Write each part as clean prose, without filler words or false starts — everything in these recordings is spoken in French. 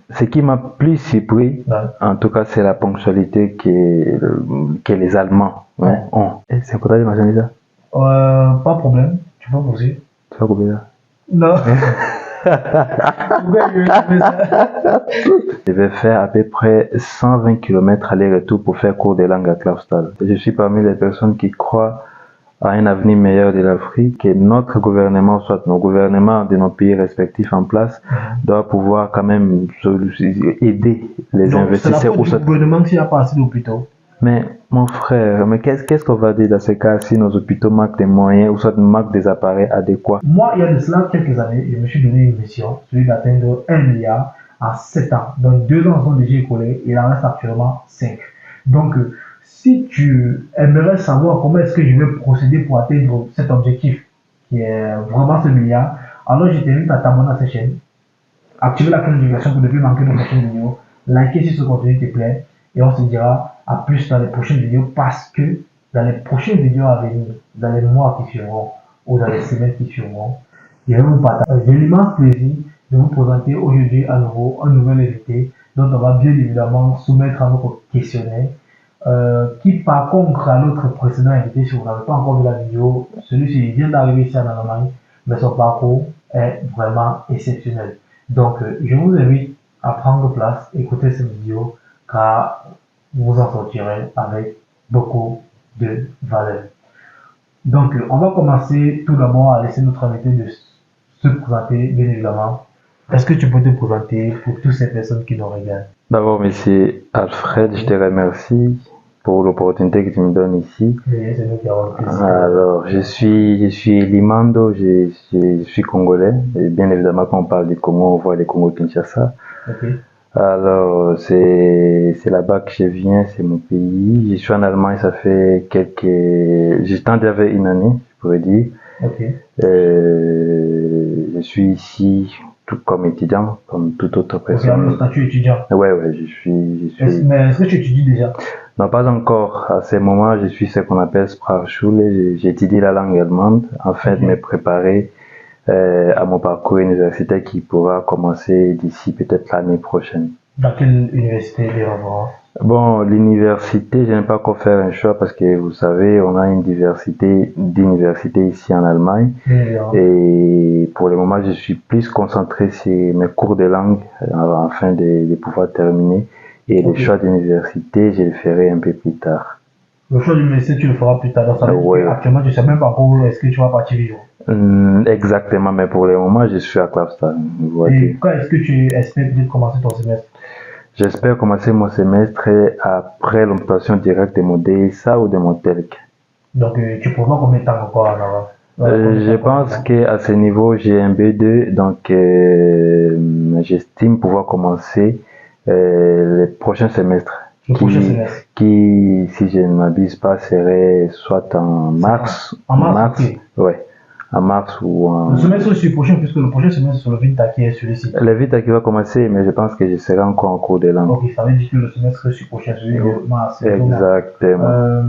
Ce qui m'a plus surpris, Ouais. en tout cas, c'est la ponctualité que les Allemands ont. Et c'est pour ça que j'ai mentionné ça. Pas de problème, tu peux poser. Tu vas couper ça? Non. Pourquoi je fais ça? Je vais faire à peu près 120 km aller-retour pour faire cours de langue à Clausthal. Je suis parmi les personnes qui croient à un avenir meilleur de l'Afrique, que notre gouvernement, soit nos gouvernements de nos pays respectifs en place, doivent pouvoir quand même aider les Donc, c'est la investisseurs. faute du gouvernement qui a pas assez d'hôpitaux. Mais mon frère, mais qu'est-ce qu'on va dire dans ce cas si nos hôpitaux manquent des moyens ou soit manquent des appareils adéquats? Moi, il y a de cela quelques années, je me suis donné une mission, celui d'atteindre 1 milliard en 7 ans. Donc 2 ans sont déjà écoulés, il en reste actuellement 5. Donc, si tu aimerais savoir comment est-ce que je vais procéder pour atteindre cet objectif, qui est vraiment ce milliard, alors je t'invite à t'abonner à cette chaîne, activer la cloche de notification pour ne plus manquer de prochaines vidéos, liker si ce contenu te plaît, et on se dira à plus dans les prochaines vidéos parce que dans les prochaines vidéos à venir, dans les mois qui suivront ou dans les semaines qui suivront, je vais vous partager. J'ai l'immense plaisir de vous présenter aujourd'hui à nouveau un nouvel invité dont on va bien évidemment soumettre à notre questionnaire qui par contre à l'autre précédent invité, si vous n'avez pas encore vu la vidéo, celui-ci vient d'arriver ici en Allemagne, mais son parcours est vraiment exceptionnel. Donc je vous invite à prendre place, écouter cette vidéo car vous en sortirez avec beaucoup de valeur. Donc, on va commencer tout d'abord à laisser notre invité de se présenter, bien évidemment. Est-ce que tu peux te présenter pour toutes ces personnes qui nous regardent? D'abord, monsieur Alfred, je te remercie pour l'opportunité que tu me donnes ici. Oui, c'est nous qui avons le plaisir. Alors, je suis Limando, je suis congolais. Et bien évidemment, quand on parle du Congo, on voit les Congo-Kinshasa. Ok. Alors, c'est là-bas que je viens, c'est mon pays. Je suis en Allemagne, ça fait je tente avec une année, je pourrais dire. Ok. Je suis ici tout comme étudiant, comme toute autre Ok, avec le personne. statut étudiant. Ouais, je suis. Mais est-ce que tu étudies déjà? Non, pas encore. À ce moment, je suis ce qu'on appelle Sprachschule. J'étudie la langue allemande afin de me préparer à mon parcours universitaire qui pourra commencer d'ici peut-être l'année prochaine. Dans quelle université de référence? Bon, l'université, je n'ai pas encore fait un choix parce que vous savez, on a une diversité d'universités ici en Allemagne. Et pour le moment, je suis plus concentré sur mes cours de langue afin de pouvoir terminer. Et le choix d'université, je le ferai un peu plus tard. Le choix d'université, tu le feras plus tard. Donc, ça veut dire qu'actuellement, tu ne sais même pas encore où est-ce que tu vas partir vivre. Exactement, mais pour le moment, je suis à Clausthal. Et quand est-ce que tu espères commencer ton semestre? J'espère commencer mon semestre après l'obtention directe de mon DSA ou de mon TELC. Donc, tu prévois combien de temps encore en avant? Je pense qu'à ce niveau, j'ai un B2, donc j'estime pouvoir commencer le prochain semestre. Qui, si je ne m'abuse pas, serait soit en mars. En mars, ouais. En mars ou en... Le semestre sur le prochain, puisque le prochain semestre sur le VITA qui est celui-ci. Le VITA qui va commencer, mais je pense que je serai encore en cours de langue. Ok, ça veut dire que le semestre sur le prochain, celui de mars. Exactement.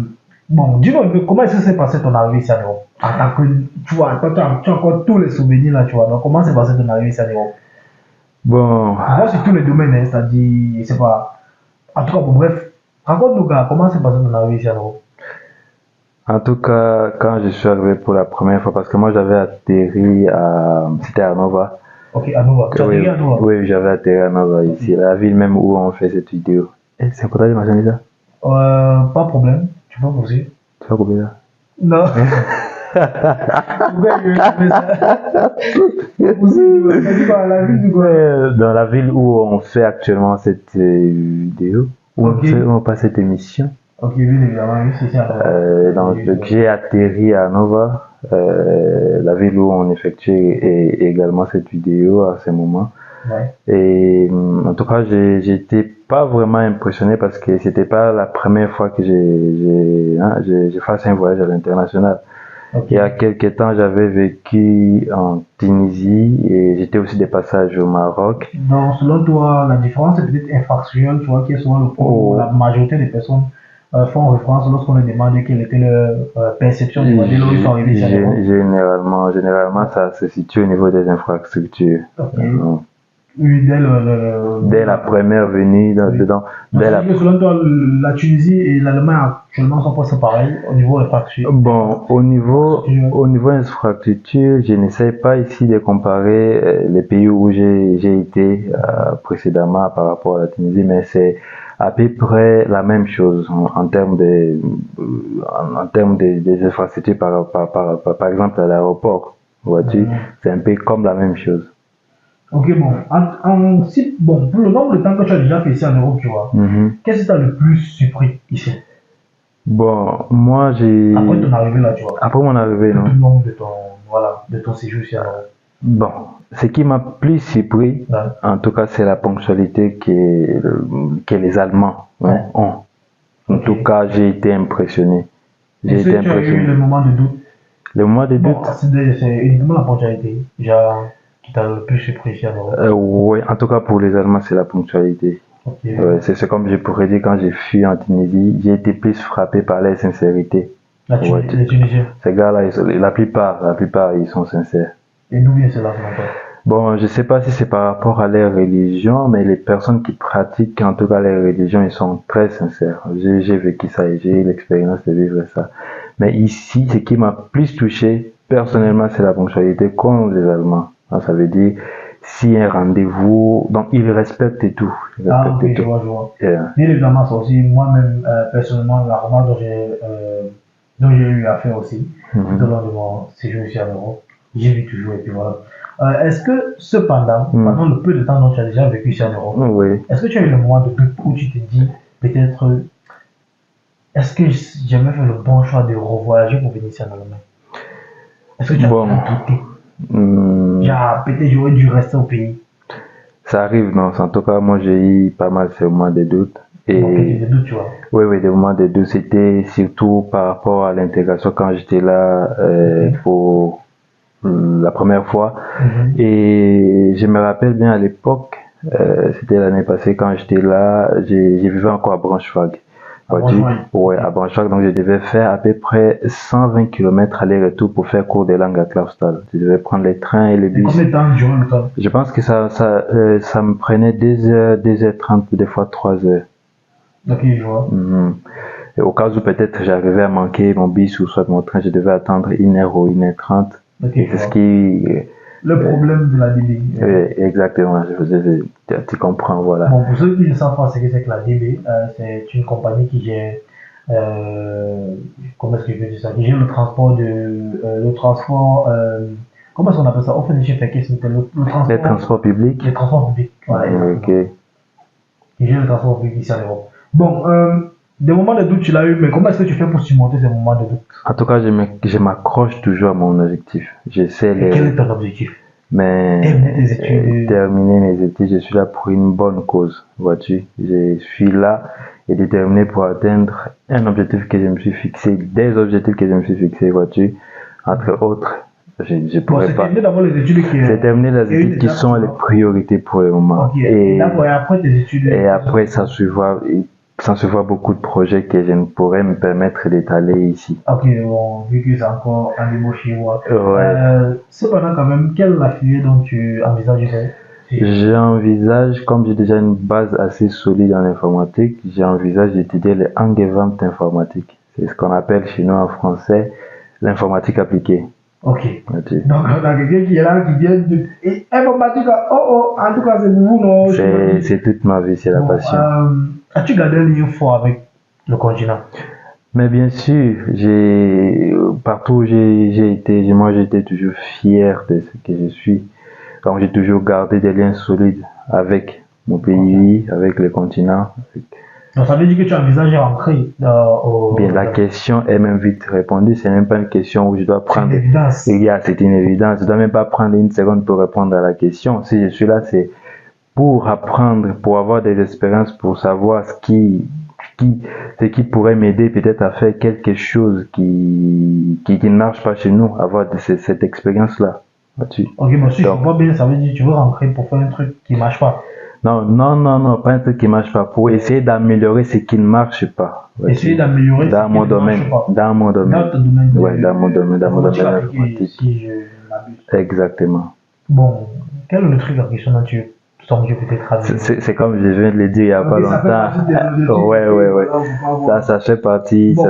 Bon, dis-moi un peu, comment est-ce que s'est passé ton arrivée ici à Europe? En tant que, tu vois, tu as encore tous les souvenirs là, tu vois. Donc, comment s'est passé ton arrivée ici à Europe? Bon. Moi, c'est tous les domaines, hein, c'est-à-dire, je sais pas. En tout cas, bon, bref, raconte-nous, gars, comment s'est passé ton arrivée ici à Europe? En tout cas, quand je suis arrivé pour la première fois, parce que moi j'avais atterri c'était à Nova. Ok, à Nova. Tu as atterri à Nova? Oui, j'avais atterri à Nova ici, la ville même où on fait cette vidéo. C'est important de mentionner ça? Pas de problème, tu peux poser. Tu vas couper ça? Non. Pourquoi je fais ça? Dans la ville où on fait actuellement cette vidéo, où on passe cette émission. Ok, bien évidemment, oui, c'est ça. Donc, j'ai atterri à Nova, la ville où on effectue également cette vidéo à ce moment. Ouais. Et en tout cas, j'étais pas vraiment impressionné parce que c'était pas la première fois que j'ai fait un voyage à l'international. Okay. Il y a quelques temps, j'avais vécu en Tunisie et j'étais aussi des passages au Maroc. Donc, selon toi, la différence est peut-être infractuelle, tu vois, qui est souvent le point où la majorité des personnes font référence lorsqu'on leur demande quelle était leur perception du modèle où ils sont arrivés. Généralement, ça se situe au niveau des infrastructures. Okay. Oui, dès la première venue dedans. Selon toi, la Tunisie et l'Allemagne actuellement sont pas pareils au niveau infrastructure. Bon, au niveau infrastructure, je n'essaie pas ici de comparer les pays où j'ai été précédemment par rapport à la Tunisie, mais c'est à peu près la même chose en termes en termes des infrastructures par exemple à l'aéroport, vois-tu, c'est un peu comme la même chose. Ok, bon. Bon, pour le nombre de temps que tu as déjà fait ici en Europe, tu vois, qu'est-ce qui t'a le plus surpris ici? Bon, moi j'ai. Après ton arrivée là, tu vois. Après mon arrivée, non? Tout le nombre de ton séjour ici en Europe. Bon, ce qui m'a plus surpris, en tout cas, c'est la ponctualité que les Allemands ont. En tout cas, j'ai été impressionné. Est-ce que tu as eu le moment de doute? Le moment de doute? C'est uniquement la ponctualité, genre, qui t'a le plus surpris ici en Europe. Oui, en tout cas, pour les Allemands, c'est la ponctualité. C'est comme je pourrais dire, quand j'ai fui en Tunisie, j'ai été plus frappé par leur sincérité. Les Tunisiens. Ces gars-là, la plupart, ils sont sincères. Et d'où vient cela, selon toi? Bon, je sais pas si c'est par rapport à leur religion, mais les personnes qui pratiquent, en tout cas leur religion, ils sont très sincères. J'ai vécu ça et j'ai eu l'expérience de vivre ça. Mais ici, ce qui m'a plus touché, personnellement, c'est la ponctualité comme les Allemands. Ça veut dire, s'il y a un rendez-vous, donc ils respectent tout. Je vois. Bien évidemment, ça aussi, moi-même, personnellement, la remarque dont j'ai eu affaire aussi, tout au long de mon séjour ici en Europe, j'ai vu toujours, et puis voilà. Est-ce que, cependant, pendant le peu de temps dont tu as déjà vécu ici en Europe, est-ce que tu as eu le moment de doute où tu te dis, peut-être, est-ce que j'ai jamais fait le bon choix de revoyager pour venir ici en Allemagne? Est-ce que tu as douté? Genre, peut-être j'aurais dû rester au pays. Ça arrive, non. En tout cas, moi, j'ai eu pas mal ces moments de doute. Des doutes, tu vois. Oui, des moments de doute. C'était surtout par rapport à l'intégration quand j'étais là pour la première fois. Et je me rappelle bien à l'époque, c'était l'année passée quand j'étais là, j'ai vécu encore à Braunschweig. À Braunschweig, donc je devais faire à peu près 120 km aller-retour pour faire cours de langue à Clausthal. Je devais prendre les trains et les bus. Combien de temps durant le temps? Je pense que ça me prenait 2h30, des fois 3h. Ok, je vois. Et au cas où peut-être j'arrivais à manquer mon bus ou soit mon train, je devais attendre 1h ou 1h30. Okay, c'est ce qui... Le problème de la DB. Exactement, tu comprends, voilà. Bon, pour ceux qui ne savent pas ce que c'est que la DB, c'est une compagnie qui gère, comment est-ce que je veux dire ça, qui gère le transport comment est-ce qu'on appelle ça? Au fait, j'ai fait qu'est-ce que le transport. Les transports publics. Les transports publics, voilà. Qui gère le transport public ici en Europe. Bon, des moments de doute, tu l'as eu, mais comment est-ce que tu fais pour surmonter ces moments de doute? En tout cas, je m'accroche toujours à mon objectif. Quel est ton objectif? Terminer mes études, je suis là pour une bonne cause, vois-tu. Je suis là et déterminé pour atteindre un objectif que je me suis fixé, des objectifs que je me suis fixés, vois-tu. Entre autres, je pourrais pas. C'est terminer les études qui sont les priorités pour le moment. Et après tes études. Et après, ça se voit beaucoup de projets que je ne pourrais me permettre d'étaler ici. Ok, bon, vu que c'est encore un démo chez moi. Cependant, quand même, quelle est la filière dont tu envisages? J'envisage, comme j'ai déjà une base assez solide en informatique, j'envisage d'étudier les Angewandte informatique. C'est ce qu'on appelle chez nous en français l'informatique appliquée. Ok. Donc, on a quelqu'un qui est là, qui vient de. Et informatique, en tout cas, c'est pour vous, non? C'est toute ma vie, c'est la passion. As-tu gardé un lien fort avec le continent? Mais bien sûr, partout où j'ai été, moi j'étais toujours fier de ce que je suis. Donc j'ai toujours gardé des liens solides avec mon pays, avec le continent. Donc ça veut dire que tu envisages rentrer Bien, la question est même vite répondue. C'est même pas une question où je dois prendre. C'est une évidence. C'est une évidence. Je dois même pas prendre une seconde pour répondre à la question. Si je suis là, c'est pour apprendre, pour avoir des expériences, pour savoir ce qui pourrait m'aider peut-être à faire quelque chose qui ne marche pas chez nous, avoir cette expérience-là. Ok, mais si je comprends bien, ça veut dire que tu veux rentrer pour faire un truc qui ne marche pas. Non, pas un truc qui ne marche pas. Pour essayer d'améliorer ce qui ne marche pas. Essayer d'améliorer dans mon domaine. Dans mon domaine. Dans ton domaine. Oui, dans mon domaine informatique. Si je m'abuse. Exactement. Bon, quel est le truc en question dont tu es songer peut-être à venir. C'est comme je viens de le dire il n'y a pas longtemps. Ouais. Ça fait partie. Bon,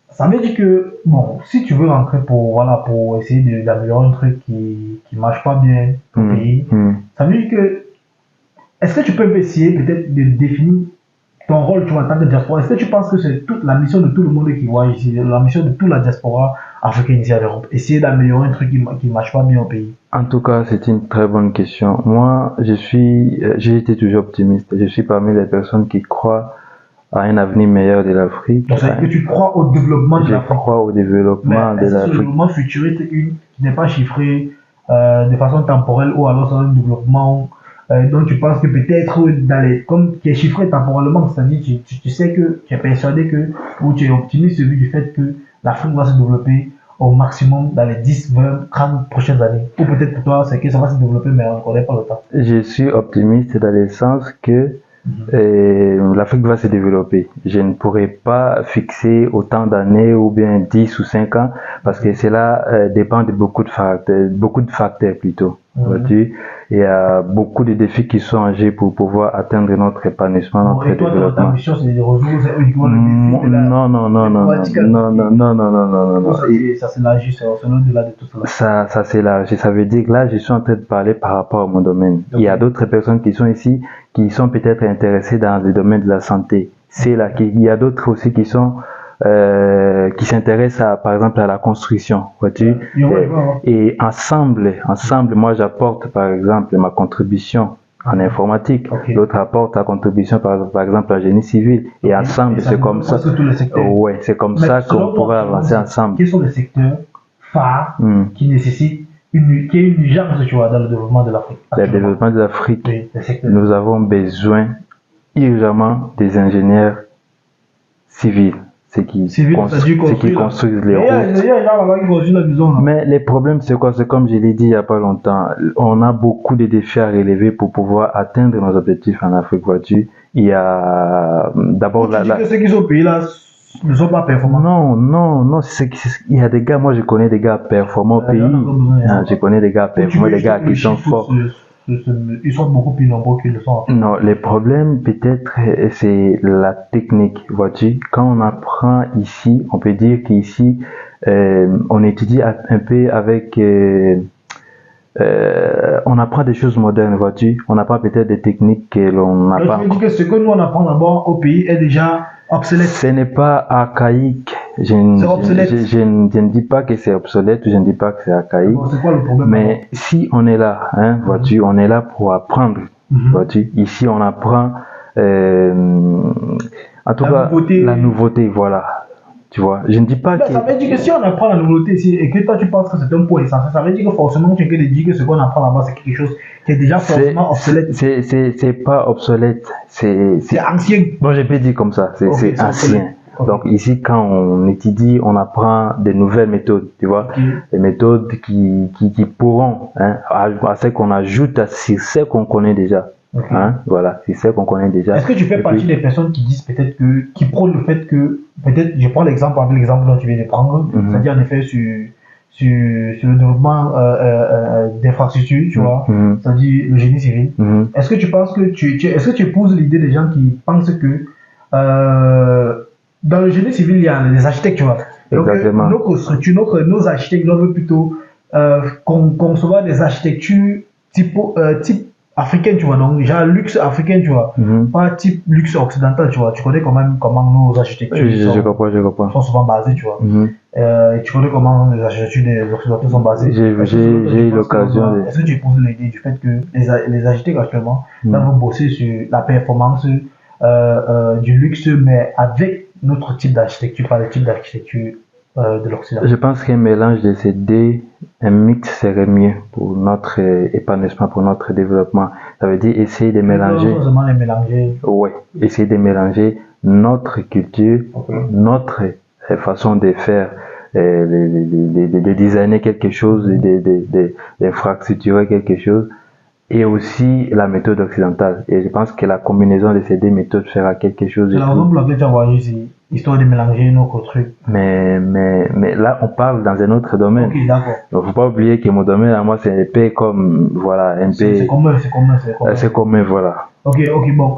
ça veut dire que, bon, si tu veux rentrer pour essayer d'améliorer un truc qui marche pas bien au pays, ça veut dire que, est-ce que tu peux essayer peut-être de définir ton rôle, tu vois, en tant que diaspora? Est-ce que tu penses que c'est toute la mission de tout le monde qui voit ici, la mission de toute la diaspora africaine ici à l'Europe, essayer d'améliorer un truc qui marche pas bien au pays? En tout cas, c'est une très bonne question. Moi, j'ai été toujours optimiste. Je suis parmi les personnes qui croient à un avenir meilleur de l'Afrique. Donc, c'est-à-dire que tu crois au développement de l'Afrique? Je crois au développement de l'Afrique. Mais est-ce que ce développement futuriste qui n'est pas chiffré de façon temporelle, ou alors c'est un développement dont tu penses que peut-être comme qui est chiffré temporellement, c'est-à-dire tu sais que tu es persuadé que, ou tu es optimiste vu du fait que l'Afrique va se développer au maximum dans les 10, 20, 30 prochaines années? Ou peut-être pour toi, c'est que ça va se développer, mais on ne connaît pas le temps. Je suis optimiste dans le sens que l'Afrique va se développer. Je ne pourrais pas fixer autant d'années ou bien 10 ou 5 ans parce que cela dépend de beaucoup de facteurs plutôt. Il y a beaucoup de défis qui sont en jeu pour pouvoir atteindre notre épanouissement, notre développement. Ta mission, c'est de résoudre uniquement le défi non. Ça s'élargit, c'est au-delà de tout cela. Ça s'élargit. Ça veut dire que là, je suis en train de parler par rapport à mon domaine. Il y a d'autres personnes qui sont ici, qui sont peut-être intéressées dans le domaine de la santé. C'est là qu'il y a d'autres aussi qui s'intéressent par exemple à la construction, vois-tu. Et ensemble, moi j'apporte par exemple ma contribution en informatique, l'autre apporte sa contribution par exemple en génie civil, et ensemble c'est comme ça. Ouais, c'est comme ça qu'on pourra avancer ensemble. Quels sont les secteurs phares qui nécessitent qui est une urgence, tu vois, dans le développement de l'Afrique? Le développement de l'Afrique, nous avons besoin urgemment des ingénieurs civils, ceux qui construisent les routes. Mais les problèmes, c'est quoi? C'est comme je l'ai dit il n'y a pas longtemps, on a beaucoup de défis à relever pour pouvoir atteindre nos objectifs en Afrique, vois-tu. Il y a d'abord ceux qui sont au pays là ne sont pas performants. Non, il y a des gars, moi je connais des gars performants au pays. Je connais des gars performants, des gars qui sont forts. Ils sont beaucoup plus nombreux qu'ils le sont. Non, les problèmes peut-être c'est la technique, vois-tu. Quand on apprend ici, on peut dire qu'ici on étudie un peu avec on apprend des choses modernes, vois-tu. On apprend peut-être des techniques que l'on n'a pas. Tu veux dire que ce que nous on apprend d'abord au pays est déjà obsolète? Ce n'est pas archaïque. Je ne dis pas que c'est obsolète ou je ne dis pas que c'est archaïque. C'est quoi le problème? Mais si on est là, vois-tu, on est là pour apprendre. Vois-tu, ici on apprend en tout cas la nouveauté, voilà. Tu vois, je ne dis pas que... Ça veut dire que si on apprend la nouveauté ici et que toi tu penses que c'est un point essentiel, ça veut dire que forcément tu es dire que ce qu'on apprend là-bas c'est quelque chose qui est déjà forcément obsolète. C'est pas obsolète, c'est ancien. Bon, je peux dire comme ça, c'est ancien. Donc ici, quand on étudie, on apprend de nouvelles méthodes, tu vois, des méthodes qui pourront, à ce qu'on ajoute à ce qu'on connaît déjà. Voilà, c'est ça qu'on connaît déjà. Est-ce que tu fais partie des personnes qui disent peut-être qui prônent le fait que, peut-être, je prends l'exemple avec l'exemple dont tu viens de prendre, c'est-à-dire en effet sur le développement d'infrastructures, tu vois, c'est-à-dire le génie civil. Est-ce que tu penses que est-ce que tu épouses l'idée des gens qui pensent que dans le génie civil il y a les architectes, tu vois. Exactement. Donc nos architectes doivent plutôt concevoir des architectures type africaine, tu vois, donc genre luxe africain, tu vois, pas type luxe occidental, tu vois. Tu connais quand même comment nos architectures je comprends. sont souvent basées, tu vois. Tu connais comment les architectures des occidentaux sont basées. J'ai eu l'occasion de... Est-ce que tu poses l'idée du fait que les architectes actuellement doivent bosser sur la performance du luxe, mais avec notre type d'architecture, pas le type d'architecture de l'Occident? Je pense qu'un mélange de ces deux, un mix serait mieux pour notre épanouissement, pour notre développement. Ça veut dire essayer de mélanger. Ouais, essayer de mélanger notre culture, notre façon de faire, de designer quelque chose, d'infrastructurer quelque chose, et aussi la méthode occidentale. Et je pense que la combinaison de ces deux méthodes fera quelque chose de... C'est la raison pour laquelle tu as voyagé ici. Histoire de mélanger nos trucs. Mais là, on parle dans un autre domaine. Ok, d'accord. Donc, faut pas oublier que mon domaine, à moi, c'est un peu comme, voilà, un peu... C'est commun, c'est commun, c'est commun. C'est commun, voilà. Ok, bon.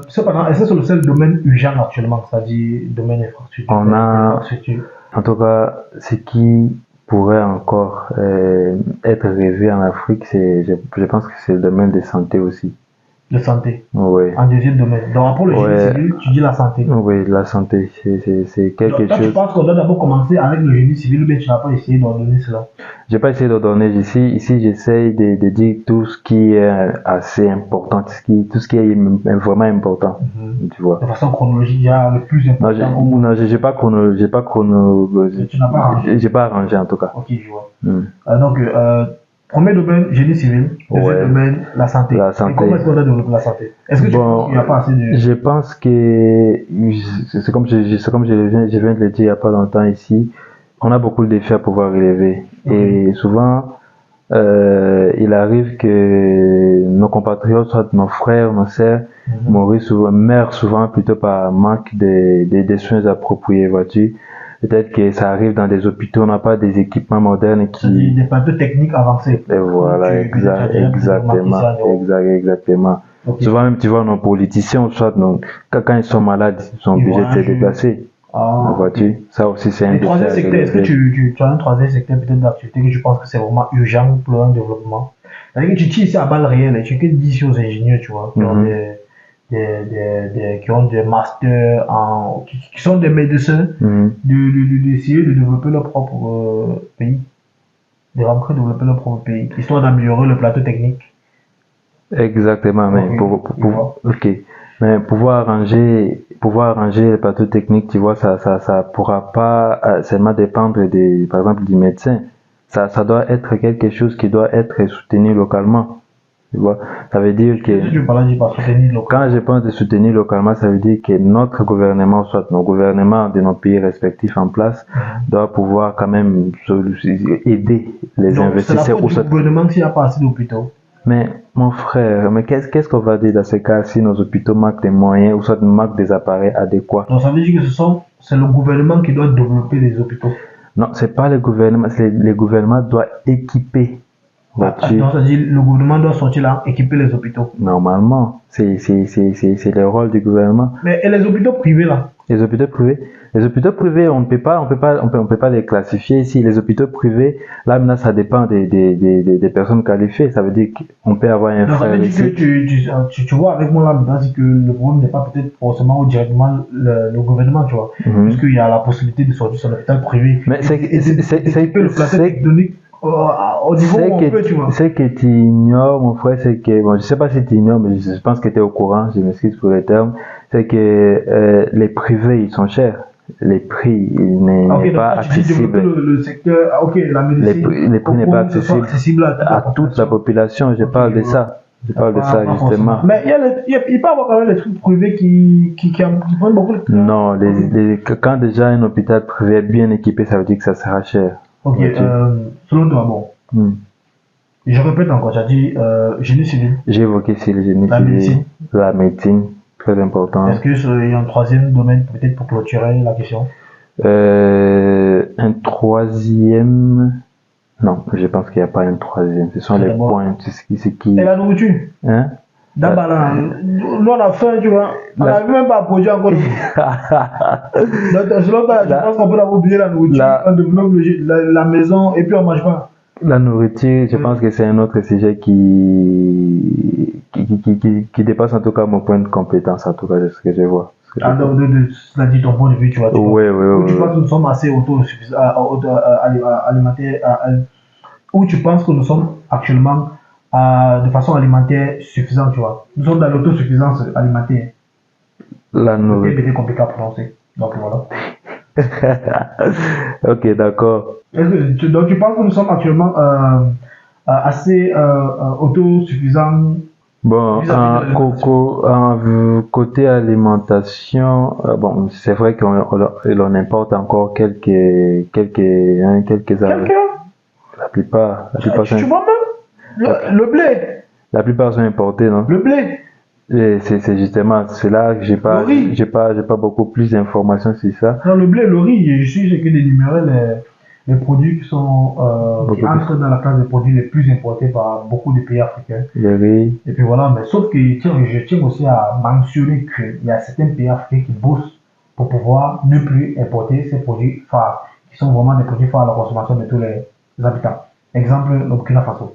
Cependant, est-ce que c'est le seul domaine urgent actuellement, c'est-à-dire domaine infrastructure? On a, Infrastructure. en tout cas, ce qui pourrait encore être rêvé en Afrique, je pense que c'est le domaine de santé aussi. De santé. Oui. En deuxième domaine. Donc, pour le génie Ouais. civil, tu dis la santé. Oui, la santé, c'est quelque Donc, toi, chose. tu penses qu'on doit d'abord commencer avec le génie civil ou bien tu n'as pas essayé d'ordonner cela? J'ai pas essayé de donner ici, j'essaye de dire tout ce qui est assez important, tout ce qui est vraiment important, tu vois. De façon chronologique, il y a le plus important. Non, j'ai pas Tu n'as pas arrangé. j'ai pas arrangé en tout cas. Ok, je vois. Donc, premier domaine, génie civil. Deuxième domaine, la santé. La santé. Et comment est-ce qu'on a développé la santé? Est-ce que tu penses qu'il n'y a pas assez de... Je pense que, c'est comme je viens de le dire il n'y a pas longtemps ici, on a beaucoup de défis à pouvoir relever. Et souvent, il arrive que nos compatriotes, soit nos frères, nos sœurs, meurent souvent plutôt par manque des soins appropriés, vois-tu. Peut-être que ça arrive dans des hôpitaux, on n'a pas des équipements modernes qui... Des plateaux techniques avancés. Et voilà, exactement. Okay. Souvent même, tu vois, nos politiciens, soit quand ils sont malades, ils sont obligés de se déplacer. Vois-tu, ça aussi c'est un défi. Est-ce que tu as un troisième secteur peut-être d'activité que tu penses que c'est vraiment urgent pour un développement? C'est-à-dire que tu tires ici à balles réelles et tu dis ici aux ingénieurs, tu vois, qui ont des masters, qui sont des médecins, d'essayer de développer leur propre pays, de rentrer développer leur propre pays, histoire d'améliorer le plateau technique. Exactement, mais mais pouvoir arranger le plateau technique, tu vois, ça pourra pas seulement dépendre par exemple, du médecin. Ça doit être quelque chose qui doit être soutenu localement. Tu vois, ça veut dire que quand je pense de soutenir localement, ça veut dire que notre gouvernement, soit nos gouvernements de nos pays respectifs en place, doit pouvoir quand même aider les investisseurs. C'est la faute du gouvernement s'il n'y a pas assez d'hôpitaux. Mais mon frère, mais qu'est-ce qu'on va dire dans ce cas si nos hôpitaux manquent des moyens ou soit manquent des appareils adéquats? Donc ça veut dire que c'est le gouvernement qui doit développer les hôpitaux. Non, c'est pas le gouvernement, le gouvernement doit équiper. Donc ça veut dire le gouvernement doit sortir là, équiper les hôpitaux. Normalement, c'est le rôle du gouvernement. Mais et les hôpitaux privés là? Les hôpitaux privés, on peut pas les classifier ici. Les hôpitaux privés, là maintenant ça dépend des personnes qualifiées. Ça veut dire qu'on peut avoir un frère ici. Tu vois avec moi là maintenant, c'est que le problème n'est pas peut-être forcément ou directement le gouvernement, tu vois, puisqu'il y a la possibilité de sortir sur l'hôpital privé. Mais c'est le plateau technique au niveau où on peut, tu vois. Ce que tu ignores, mon frère, c'est que, bon, je sais pas si tu ignores, mais je pense que tu es au courant, je m'excuse pour le terme, c'est que les privés, ils sont chers. Les prix n'est pas accessible. Le secteur, la médecine, les prix n'est pas accessible à toute la population. Je parle de ça. Je parle de ça justement. Mais il peut y avoir quand même des trucs privés qui prennent beaucoup de temps. Non, quand déjà un hôpital privé est bien équipé, ça veut dire que ça sera cher. Ok, selon toi, bon. Je répète encore, tu as dit génie civil. J'ai évoqué le génie civil. La médecine. Très important. Est-ce qu'il y a un troisième domaine peut-être pour clôturer la question? Un troisième... Non, je pense qu'il n'y a pas un troisième. Ce sont les points. Et la nourriture? Hein? D'abord, nous on a faim, tu vois. On n'arrive même pas à produire encore. Donc, selon toi, je pense qu'on peut avoir oublié la nourriture. On développe la maison et puis on ne mange pas. La nourriture, je pense que c'est un autre sujet qui dépasse en tout cas mon point de compétence, en tout cas, de ce que je vois. Donc, cela dit ton point de vue, tu vois. Oui. Tu penses que nous sommes assez alimentaires, ou tu penses que nous sommes actuellement de façon alimentaire suffisante, tu vois. Nous sommes dans l'autosuffisance alimentaire. La nourriture. C'est compliqué à prononcer. Donc voilà. Ok, d'accord. Donc tu penses que nous sommes actuellement assez autosuffisants? Bon, côté alimentation, bon, c'est vrai qu'on importe encore quelques La plupart tu vois même le blé. La plupart sont importés, non? Le blé. Et c'est justement cela que j'ai pas beaucoup plus d'informations sur ça. Non, le blé, le riz, je suis que d'énumérer les produits qui sont qui entrent dans la classe des produits les plus importés par beaucoup de pays africains. Le riz. Et puis voilà, mais sauf que je tiens aussi à mentionner qu'il y a certains pays africains qui bossent pour pouvoir ne plus importer ces produits phares, qui sont vraiment des produits phares à la consommation de tous les habitants. Exemple, le Burkina Faso.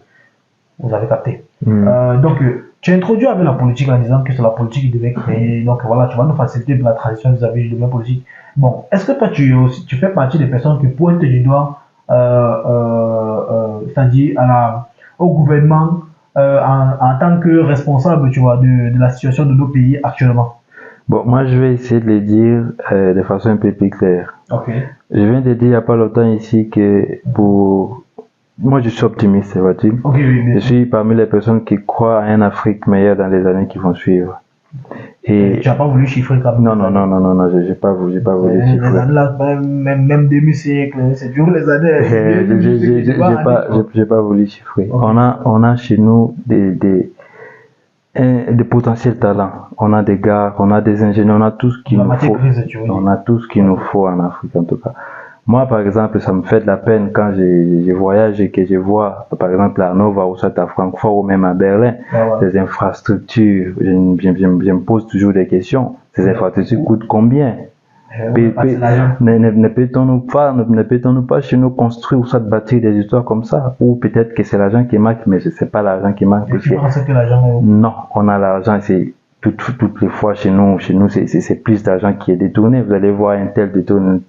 Vous avez capté. Donc, tu as introduit avec la politique en disant que c'est la politique qui devait créer. Donc voilà, tu vas nous faciliter la transition vis-à-vis du domaine politique. Bon, est-ce que toi, tu fais partie des personnes qui pointent du doigt, c'est-à-dire au gouvernement en tant que responsable, tu vois, de la situation de nos pays actuellement? Bon, moi, je vais essayer de le dire de façon un peu plus claire. Ok. Je viens de dire il n'y a pas longtemps ici que moi, je suis optimiste, vois-tu. Ok, oui, je suis parmi les personnes qui croient à une Afrique meilleure dans les années qui vont suivre. Et tu n'as pas voulu chiffrer comme ça? Non, j'ai pas voulu chiffrer. Les années là, même demi-siècle, c'est toujours les années. J'ai pas voulu chiffrer. Okay. On a chez nous des potentiels talents. On a des gars, on a des ingénieurs, on a tout ce qu'il nous faut. On a tout ce qu'il nous faut en Afrique en tout cas. Moi, par exemple, ça me fait de la peine quand je voyage et que je vois, par exemple, à Nova ou soit à Francfort ou même à Berlin, des infrastructures. Je me pose toujours des questions. Ces infrastructures coûtent combien? Ne peut-on pas chez nous construire ou soit bâtir des histoires comme ça? Ou peut-être que c'est l'argent qui manque, mais c'est pas l'argent qui manque. Tu penses que l'argent est... Non, on a l'argent, c'est toutes les fois chez nous c'est plus d'argent qui est détourné. Vous allez voir un tel détourne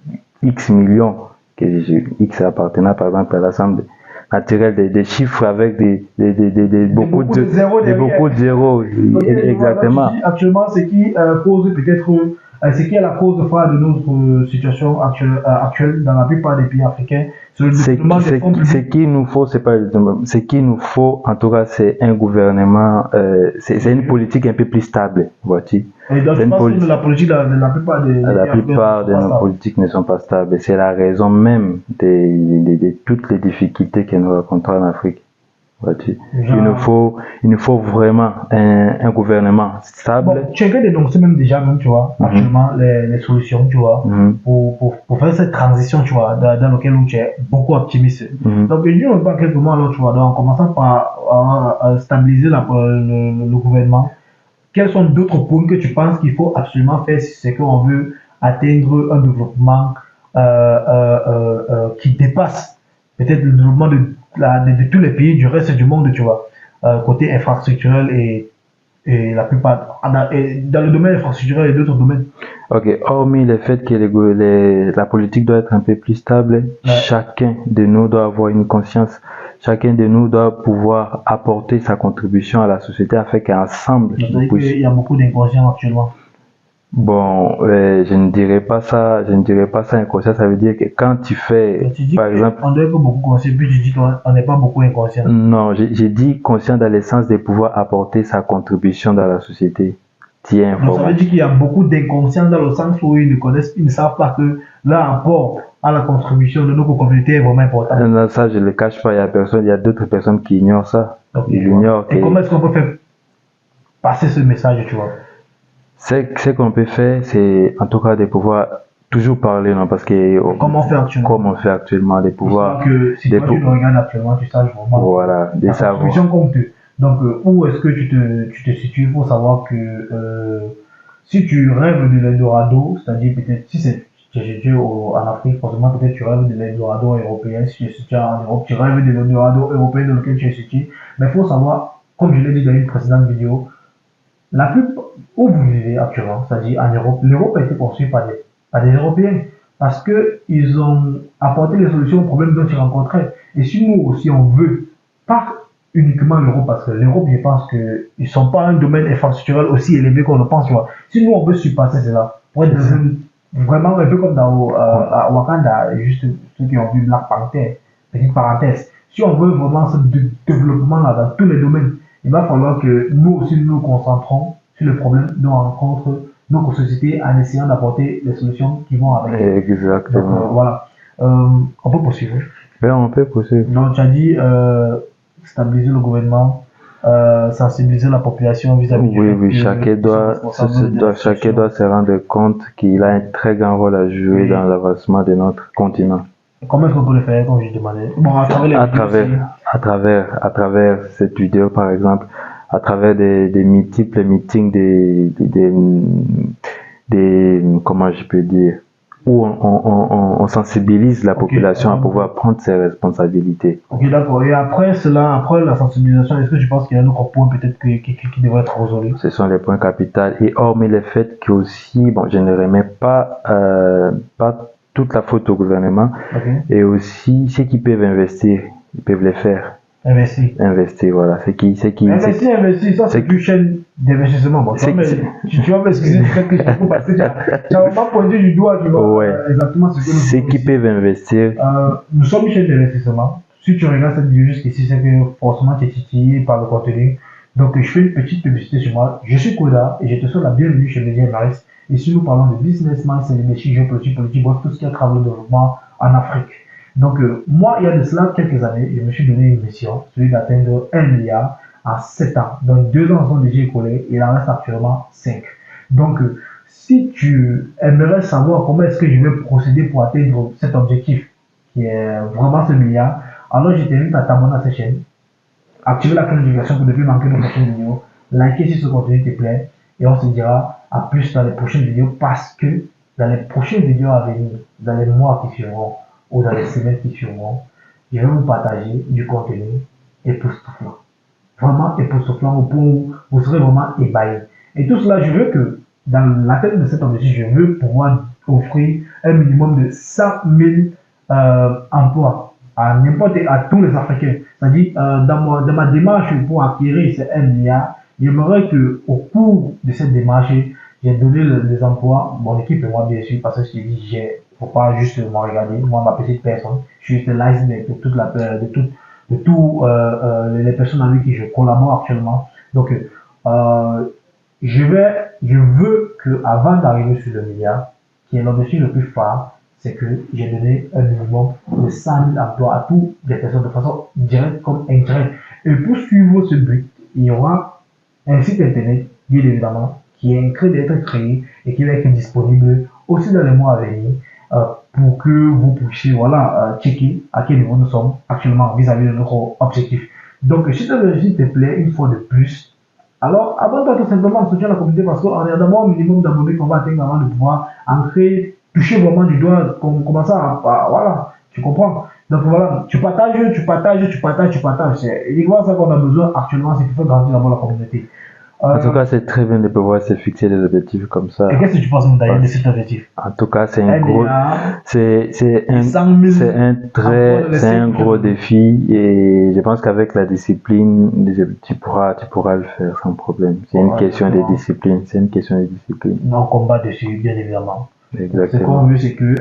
X millions, X appartenant par exemple à l'Assemblée naturelle, des chiffres avec beaucoup de zéros. Exactement. Actuellement, ce qui pose peut-être, ce qui est la cause phare de notre situation actuelle dans la plupart des pays africains, ce qu'il nous faut, c'est pas ce qu'il nous faut, en tout cas, c'est un gouvernement, c'est une politique un peu plus stable, vois-tu. Et donc, la politique de la plupart de nos politiques ne sont pas stables. C'est la raison même de toutes les difficultés que nous rencontrons en Afrique. Vois-tu. Il nous faut vraiment un gouvernement stable. Bon, tu as dénoncé même déjà, tu vois, actuellement, les solutions, tu vois, pour faire cette transition, tu vois, dans laquelle tu es beaucoup optimiste. Donc, je dis pas quelques mots alors, tu vois, donc, en commençant par stabiliser le gouvernement. Quels sont d'autres points que tu penses qu'il faut absolument faire si c'est qu'on veut atteindre un développement qui dépasse peut-être le développement de tous les pays du reste du monde, tu vois, côté infrastructurel et la plupart, dans le domaine infrastructurel et d'autres domaines. Ok, hormis le fait que la politique doit être un peu plus stable, chacun de nous doit avoir une conscience. Chacun de nous doit pouvoir apporter sa contribution à la société afin qu'ensemble... Il y a beaucoup d'inconscients actuellement. Bon, je ne dirais pas ça inconscient, ça veut dire que quand tu fais, par exemple... On doit être beaucoup conscient, puis tu dis qu'on n'est pas beaucoup inconscient. Non, j'ai dit conscient dans le sens de pouvoir apporter sa contribution dans la société. Donc ça veut dire qu'il y a beaucoup d'inconscients dans le sens où ils ne savent pas que leur apport à la contribution de notre communauté est vraiment important. Non, ça je ne le cache pas, il y a d'autres personnes qui ignorent ça. Ils ignorent. Et comment est-ce qu'on peut faire passer ce message, tu vois? Ce qu'on peut faire, c'est en tout cas de pouvoir toujours parler, non, parce que comme on fait actuellement, de pouvoir... Que si toi tu le regardes actuellement, tu saches vraiment voilà, la contribution compte. Donc, où est-ce que tu te situes? Il faut savoir que si tu rêves de l'Eldorado, c'est-à-dire peut-être, si c'est en Afrique, forcément, peut-être tu rêves de l'Eldorado européen. Si tu es situé en Europe, tu rêves de l'Eldorado européen dans lequel tu es situé. Mais il faut savoir, comme je l'ai dit dans une précédente vidéo, la plupart où vous vivez actuellement, c'est-à-dire en Europe, l'Europe a été construite par des Européens parce qu'ils ont apporté les solutions aux problèmes dont ils rencontraient. Et si nous aussi on veut, pas uniquement l'Europe, parce que l'Europe, je pense qu'ils ne sont pas un domaine infrastructurel aussi élevé qu'on le pense, tu vois. Si nous, on veut surpasser cela, pour être vraiment un peu comme à Wakanda, juste ceux qui ont vu Black Panther, petite parenthèse, si on veut vraiment ce développement-là dans tous les domaines, il va falloir que nous aussi nous concentrons sur le problème dont rencontrent notre société en essayant d'apporter les solutions qui vont avec. Exactement. Donc, voilà. On peut poursuivre. Oui, on peut poursuivre. Donc, tu as dit stabiliser le gouvernement. sensibiliser la population vis-à-vis du Oui, fait oui, que chacun ils sont doit, responsables de la chacun situation. doit se rendre compte qu'il a un très grand rôle à jouer Oui. dans l'avancement de notre continent. Comment est-ce qu'on peut le faire, comme je demandais? Bon, à travers les À vidéos aussi. à travers cette vidéo, par exemple, à travers des multiples meetings, comment je peux dire, où on sensibilise la Ok, population à pouvoir prendre ses responsabilités. ok, d'accord. Et après cela, après la sensibilisation, est-ce que tu penses qu'il y a un autre point peut-être qui devrait être résolu? Ce sont les points capitaux. Et hormis le fait que aussi, bon, je ne remets pas toute la faute au gouvernement, Ok. et aussi ceux qui peuvent investir, ils peuvent le faire. Investir. Investir, voilà. Investir, ça c'est plus chaîne d'investissement. Bon, c'est- c'est- tu vas m'excuser du fait que je te coupe parce que tu as vraiment pointé du doigt, tu vois, Ouais. exactement ce que nous Ceux faisons qui ici. peuvent investir, Nous sommes une chaîne d'investissement. Si tu regardes cette vidéo jusqu'ici, c'est que forcément tu es titillé par le contenu. Donc je fais une petite publicité sur moi. Je suis Koda et je te souhaite la bienvenue chez Media Maris. Ici nous parlons de business, mindset, leadership, géopolitique, politique, bref, tout ce qui a travers le développement en Afrique. Donc moi, il y a de cela quelques années, je me suis donné une mission, celui d'atteindre 1 milliard en 7 ans. Donc 2 ans sont déjà écoulés, il en reste actuellement 5. Donc si tu aimerais savoir comment est-ce que je vais procéder pour atteindre cet objectif, qui est vraiment ce milliard, alors je t'invite à t'abonner à cette chaîne, activer la cloche de notification pour ne plus manquer nos prochaines vidéos, liker si ce contenu te plaît, et on se dira à plus dans les prochaines vidéos parce que dans les prochaines vidéos à venir, dans les mois qui suivront, ou dans les semaines qui suivront, je vais vous partager du contenu époustouflant. Vraiment époustouflant au point où vous serez vraiment ébahis. Et tout cela, je veux que dans la tête de cet objectif, je veux pouvoir offrir un minimum de 100 000 emplois à tous les Africains. C'est-à-dire, dans ma démarche pour acquérir ces 1 milliard, j'aimerais qu'au cours de cette démarche, j'ai donné les emplois, mon équipe et moi bien sûr, parce que je te dis, faut pas juste me regarder, moi ma petite personne, je suis juste l'iceberg de toute de tous les personnes avec qui je collabore actuellement. Donc, je veux que avant d'arriver sur le milliard, qui est l'objectif le plus phare, c'est que j'ai donné un minimum de 100 000 emplois à toutes les personnes de façon directe comme indirecte. Et pour suivre ce but, il y aura un site internet, bien évidemment, qui est en train d'être créé et qui va être disponible aussi dans les mois à venir pour que vous puissiez checker à quel niveau nous sommes actuellement vis-à-vis de notre objectif. Donc, si cet objectif te plaît, une fois de plus, alors abonne-toi tout simplement en soutien à la communauté parce qu'on est d'abord un minimum d'abonnés qu'on va atteindre avant de pouvoir entrer, toucher vraiment du doigt, commencer voilà, tu comprends. Donc voilà, tu partages. C'est uniquement ça qu'on a besoin actuellement, c'est pour faire grandir d'abord la communauté. en tout cas, c'est très bien de pouvoir se fixer des objectifs comme ça. Et qu'est-ce que tu penses, d'ailleurs, de cet objectif? En tout cas, c'est un gros, c'est un gros défi et je pense qu'avec la discipline, tu pourras le faire sans problème. C'est une question de discipline, On combat dessus, bien évidemment. Exactement. Ce qu'on veut, c'est que,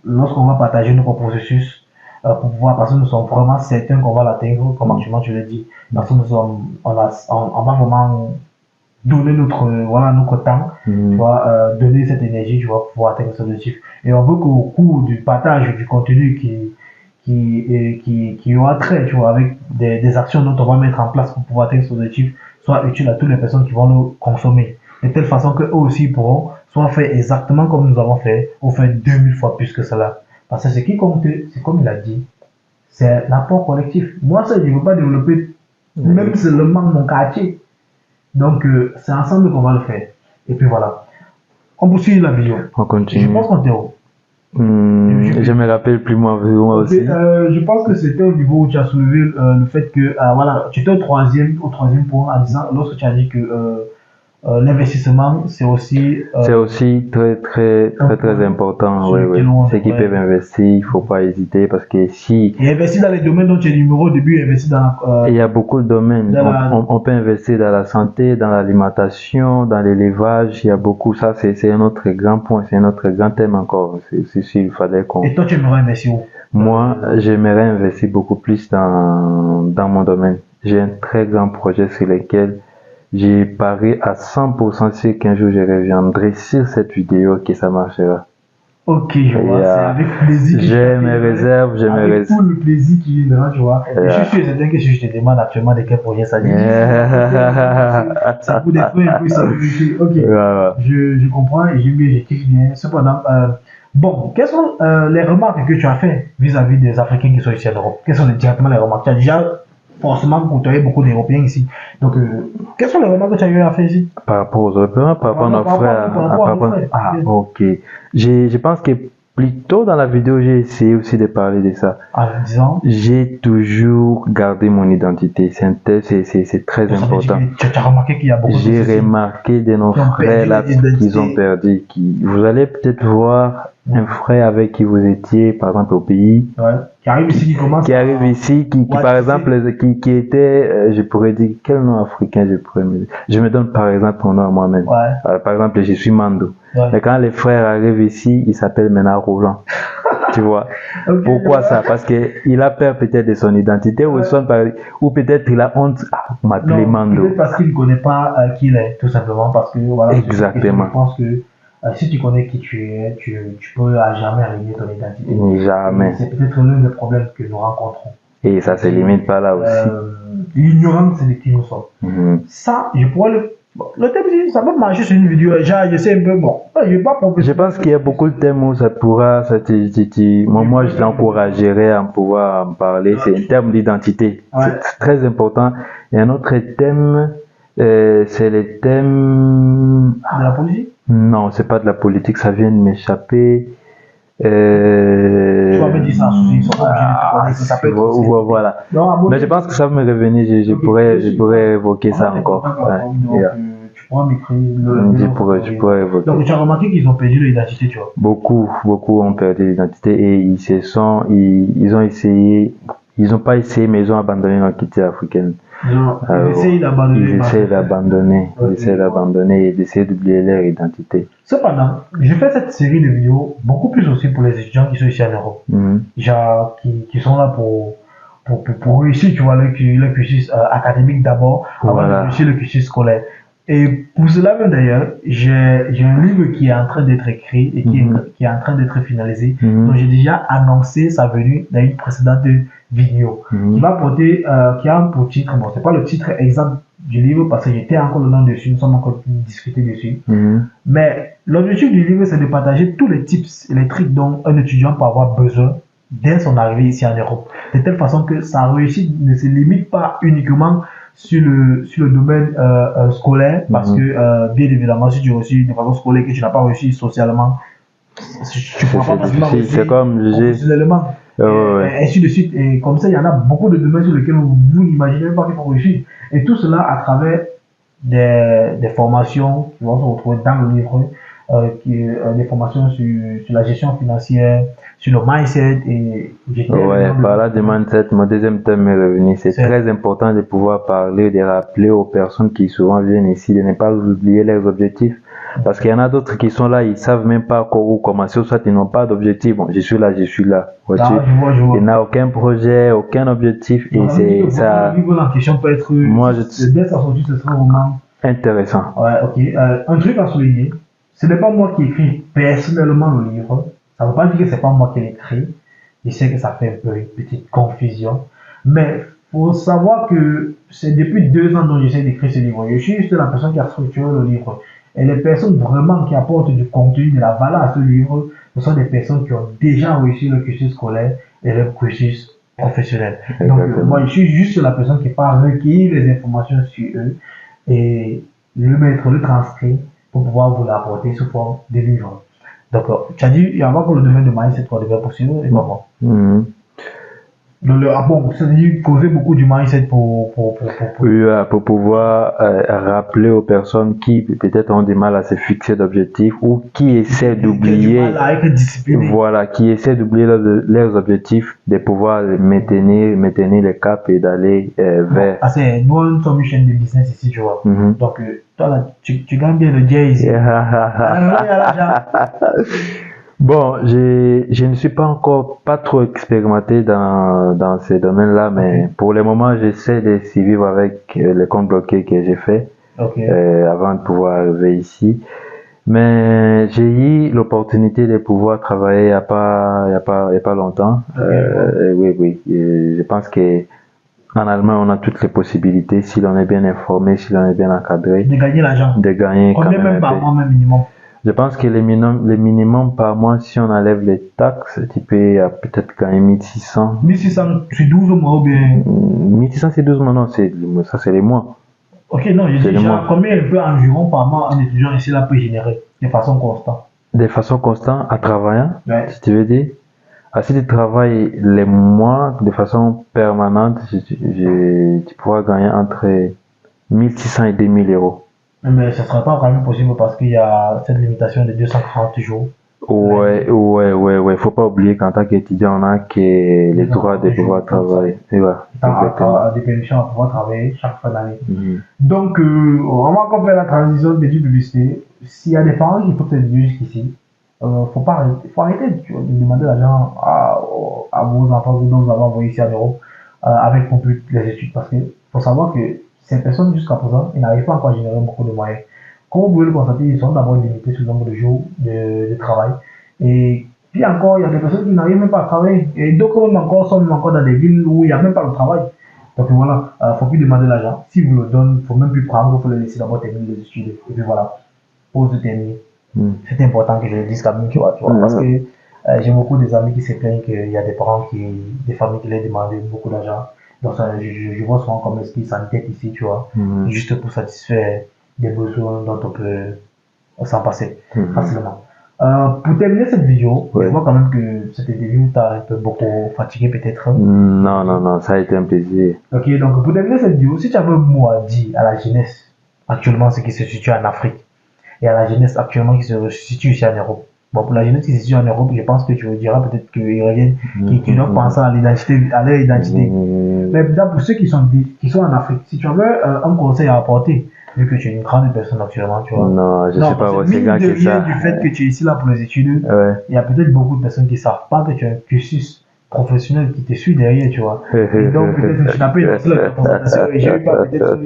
lorsqu'on va partager notre processus, pour pouvoir, parce que nous sommes vraiment certains qu'on va l'atteindre, comme actuellement tu l'as dit, parce que on va vraiment donner notre temps, tu vois, donner cette énergie, tu vois, pour pouvoir atteindre cet objectif. Et on veut qu'au cours du partage du contenu qui aura trait, tu vois, avec des actions dont on va mettre en place pour pouvoir atteindre cet objectif, soit utile à toutes les personnes qui vont le consommer. De telle façon qu'eux aussi pourront soit faire exactement comme nous avons fait, ou faire 2000 fois plus que cela. Parce que ce qui compte, c'est comme il a dit, c'est l'apport collectif. Moi, ça, je ne veux pas développer même seulement mon quartier. Donc, c'est ensemble qu'on va le faire. Et puis voilà. On poursuit la vidéo. On continue. Je pense qu'on était où? Je me rappelle plus moi aussi. Je pense que c'était au niveau où tu as soulevé le fait que, tu étais au troisième point en disant, lorsque tu as dit que l'investissement, c'est aussi très important. Ceux qui peuvent investir, il faut pas hésiter parce que si. Et investir dans les domaines dont tu es numéro au début, investir dans. Il y a beaucoup de domaines. On peut investir dans la santé, dans l'alimentation, dans l'élevage. Il y a beaucoup. Ça, c'est un autre grand point, c'est un autre grand thème encore. Il fallait qu'on. Et toi, tu aimerais investir où? Moi, j'aimerais investir beaucoup plus dans mon domaine. J'ai un très grand projet sur lequel j'ai parié à 100% sûr qu'un jour je reviendrai sur cette vidéo que ça marchera. Ok, je vois, c'est avec plaisir. J'ai mes réserves, j'ai mes réserves. Tout le plaisir qui viendra, tu vois. Et je suis certain que si je te demande actuellement de quel projet ça dit, c'est pour des frais un peu sécurité. Ok, je comprends et j'aime bien, je kiffe bien. Cependant, bon, quelles sont les remarques que tu as fait vis-à-vis des Africains qui sont ici en Europe? Quelles sont directement les remarques? Tu as déjà forcément côtoyé beaucoup d'Européens ici. Donc, quelles sont les remarques que tu as eu à faire ici? Par rapport aux Européens, par rapport à nos frères. Ah, ok. Je pense que plus tôt dans la vidéo, j'ai essayé aussi de parler de ça. Disons, j'ai toujours gardé mon identité. C'est très important. Tu as remarqué qu'il y a beaucoup de J'ai remarqué de nos frères là qu'ils ont perdu. Vous allez peut-être voir un frère avec qui vous étiez, par exemple, au pays. Ouais. Qui arrive ici, qui par exemple, qui était, je pourrais dire, quel nom africain je me donne par exemple mon nom à moi-même. Ouais. Par exemple, je suis Mando. Ouais. Mais quand les frères arrivent ici, ils s'appellent maintenant Roland. Tu vois. Okay, pourquoi ça? Parce qu'il a peur peut-être de son identité ou peut-être il a honte à m'appeler Mando. Peut-être parce qu'il ne connaît pas qui il est, tout simplement. Parce que voilà. Exactement. Je pense que si tu connais qui tu es, tu peux à jamais régler ton identité. Jamais. C'est peut-être l'un des problèmes que nous rencontrons. Et ça se limite pas là aussi. L'ignorance de qui nous sommes. Ça, je pourrais le thème, ça peut marcher sur une vidéo. Je sais un peu, bon. Je pense qu'il y a beaucoup de thèmes où ça pourra. Moi, je l'encouragerais à pouvoir en parler. C'est un terme d'identité. Ouais. C'est très important. Et un autre thème, c'est le thème. De la politique? Non, c'est pas de la politique, ça vient de m'échapper. Tu vas me dire ça, ça peut être. Voilà. Mais je pense que ça va me revenir, je pourrais évoquer ça encore. Tu pourras m'écrire je pourrais évoquer. Donc tu as remarqué qu'ils ont perdu l'identité, tu vois. Beaucoup ont perdu l'identité et ils ont pas essayé, mais ils ont abandonné leur culture africaine. Ils essayent d'abandonner. Ils essaient d'abandonner et d'essayer d'oublier leur identité. Cependant, je fais cette série de vidéos beaucoup plus aussi pour les étudiants qui sont ici en Europe. Qui sont là pour réussir, tu vois, le cursus académique d'abord, avant de réussir le cursus scolaire. Et pour cela même d'ailleurs, j'ai un livre qui est en train d'être écrit et qui est en train d'être finalisé. Donc j'ai déjà annoncé sa venue dans une précédente vidéo. Qui va porter, qui a pour titre, bon c'est pas le titre exact du livre parce que j'étais encore dedans dessus, nous sommes encore discuté dessus. Mais l'objectif du livre c'est de partager tous les tips et les tricks dont un étudiant peut avoir besoin dès son arrivée ici en Europe. De telle façon que sa réussite ne se limite pas uniquement sur le domaine scolaire, parce que bien évidemment si tu réussis de façon scolaire que tu n'as pas réussi socialement, tu ne pourras pas facilement réussir professionnellement, ainsi de suite. Et comme ça il y en a beaucoup de domaines sur lesquels vous n'imaginez pas qu'il faut réussir, et tout cela à travers des formations qui vont se retrouver dans le livre, des formations sur la gestion financière, sur le mindset. Et par là du mindset, mon deuxième thème est revenu. C'est très important de pouvoir parler, de rappeler aux personnes qui souvent viennent ici de ne pas oublier leurs objectifs. Parce qu'il y en a d'autres qui sont là, ils savent même pas où commencer, ou soit ils n'ont pas d'objectif. Bon, je suis là. Il n'a aucun projet, aucun objectif, et c'est ça. Le livre en question peut être. Dès sa sortie, ce sera vraiment intéressant. Ouais, ok. Un truc à souligner, ce n'est pas moi qui écris personnellement le livre. Ça ne veut pas dire que c'est pas moi qui l'ai écrit. Je sais que ça fait un peu une petite confusion. Mais faut savoir que c'est depuis 2 ans dont j'essaie d'écrire ce livre. Je suis juste la personne qui a structuré le livre. Et les personnes vraiment qui apportent du contenu, de la valeur à ce livre, ce sont des personnes qui ont déjà réussi le cursus scolaire et le cursus professionnel. Donc moi, je suis juste la personne qui part recueillir les informations sur eux et le transcrit pour pouvoir vous l'apporter sous forme de livre. Donc, tu as dit, il y a encore le domaine de mindset qu'on devait poursuivre, et comment c'est-à-dire causer beaucoup du mindset pour pouvoir rappeler aux personnes qui peut-être ont du mal à se fixer d'objectifs ou qui essaient d'oublier, qui essaient d'oublier leurs objectifs, de pouvoir maintenir le cap et d'aller vers. Nous, nous sommes une chaîne de business ici, tu vois. Donc, toi là, tu gagnes bien le jet ici. Bon, je ne suis pas trop expérimenté dans ces domaines-là, mais pour le moment, j'essaie de survivre avec les comptes bloqués que j'ai fait avant de pouvoir arriver ici. Mais j'ai eu l'opportunité de pouvoir travailler il y a pas longtemps. Oui. Et je pense que en Allemagne, on a toutes les possibilités, si l'on est bien informé, si l'on est bien encadré, De gagner l'argent. de gagner quand Combien même même un par peu. mois, même minimum? Je pense que les minimums par mois, si on enlève les taxes, tu peux peut-être gagner 1600. 1600, c'est 12 mois ou bien? 1600, c'est 12 mois, non, ça c'est les mois. Ok, non, je C'est dis les genre, mois. combien il peut environ par mois un étudiant ici là peut générer de façon constante? De façon constante, en travaillant, Ouais. si tu veux dire. Si tu travailles les mois de façon permanente, tu pourras gagner entre 1600 et 2000 euros. Mais ce ne sera pas quand même possible parce qu'il y a cette limitation de 240 jours. Ouais. Faut pas oublier qu'en tant qu'étudiant, on a que les droits de pouvoir travailler. Et voilà, exactement. Des permissions à pouvoir travailler chaque fin d'année. Mhm. Donc, on va encore faire la transition de publicité. S'il y a des parents qui peuvent te dire jusqu'ici, faut arrêter de demander l'argent à vos enfants que vous avez envoyés ici en Europe avec pour but les études. Parce qu'il faut savoir que ces personnes, jusqu'à présent, ils n'arrivent pas encore à générer beaucoup de moyens. Comme vous pouvez le constater, ils sont d'abord limités sur le nombre de jours de travail. Et puis encore, il y a des personnes qui n'arrivent même pas à travailler. Et d'autres même encore sont même encore dans des villes où il n'y a même pas de travail. Donc voilà, faut plus demander l'argent. Si vous le donnez, faut même plus prendre, il faut le laisser d'abord terminer les études. Et puis voilà, pour se terminer. C'est important que je le dise quand même, tu vois, parce que j'ai beaucoup des amis qui se plaignent qu'il y a des parents des familles qui leur demandent beaucoup d'argent. Donc ça, je vois souvent comme est-ce qu'ils s'entêtent ici, tu vois, juste pour satisfaire des besoins dont on peut s'en passer facilement. Pour terminer cette vidéo, je vois quand même que cette interview t'a un peu beaucoup fatigué peut-être. Non, ça a été un plaisir. Ok, donc pour terminer cette vidéo, si tu avais un mot à dire à la jeunesse actuellement, ce qui se situe en Afrique, et à la jeunesse actuellement qui se situe ici en Europe. Bon, pour la jeunesse qui se situe en Europe, je pense que tu diras peut-être qu'ils reviennent, qu'ils doivent penser à l'identité, à leur identité. Mais pour ceux qui sont en Afrique, si tu avais un conseil à apporter, vu que tu es une grande personne actuellement, tu vois. Non, je ne suis pas aussi grand que ça. Du fait que tu es ici là pour les études, Ouais. il y a peut-être beaucoup de personnes qui ne savent pas que tu as un cursus professionnel qui te suit derrière, tu vois. Et donc, peut-être tu n'as pas une seule présentation et je n'ai pas peut-être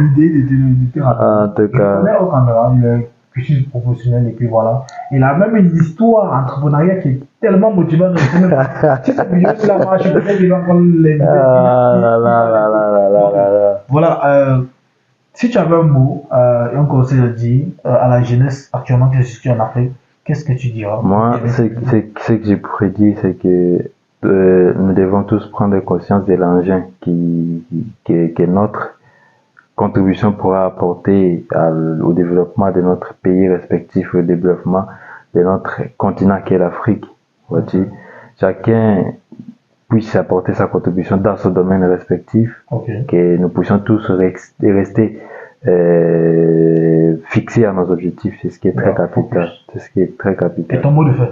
l'idée de te raconter. En tout Je cas. connais au Caméra, il a un cursus professionnel et puis voilà. Il a même une histoire entrepreneuriale qui est tellement motivante. Si cette vidéo là marche, peut-être qu'il va encore l'inviter. Voilà, si tu avais un mot et un conseil à dire à la jeunesse actuellement qui se situe en Afrique, qu'est-ce que tu diras? Moi, ce que je pourrais dire, c'est que nous devons tous prendre conscience de l'engin que notre contribution pourra apporter au développement de notre pays respectif, au développement de notre continent qui est l'Afrique. Vois-tu? Chacun puisse apporter sa contribution dans son domaine respectif, que nous puissions tous rester fixés à nos objectifs. C'est ce qui est très capital. C'est ce qui est très capital. Et ton mot de fin?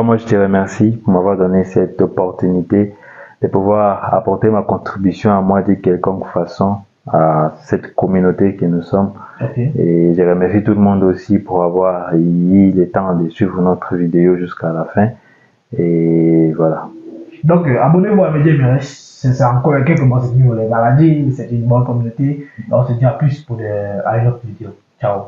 Moi, je te remercie pour m'avoir donné cette opportunité de pouvoir apporter ma contribution à moi de quelconque façon à cette communauté que nous sommes. Et je remercie tout le monde aussi pour avoir eu le temps de suivre notre vidéo jusqu'à la fin. Et voilà. Donc, abonnez-vous à Média Emerich. C'est encore quelques mois sur les maladies. C'est une bonne communauté. On se dit à plus pour une autre vidéo. Ciao.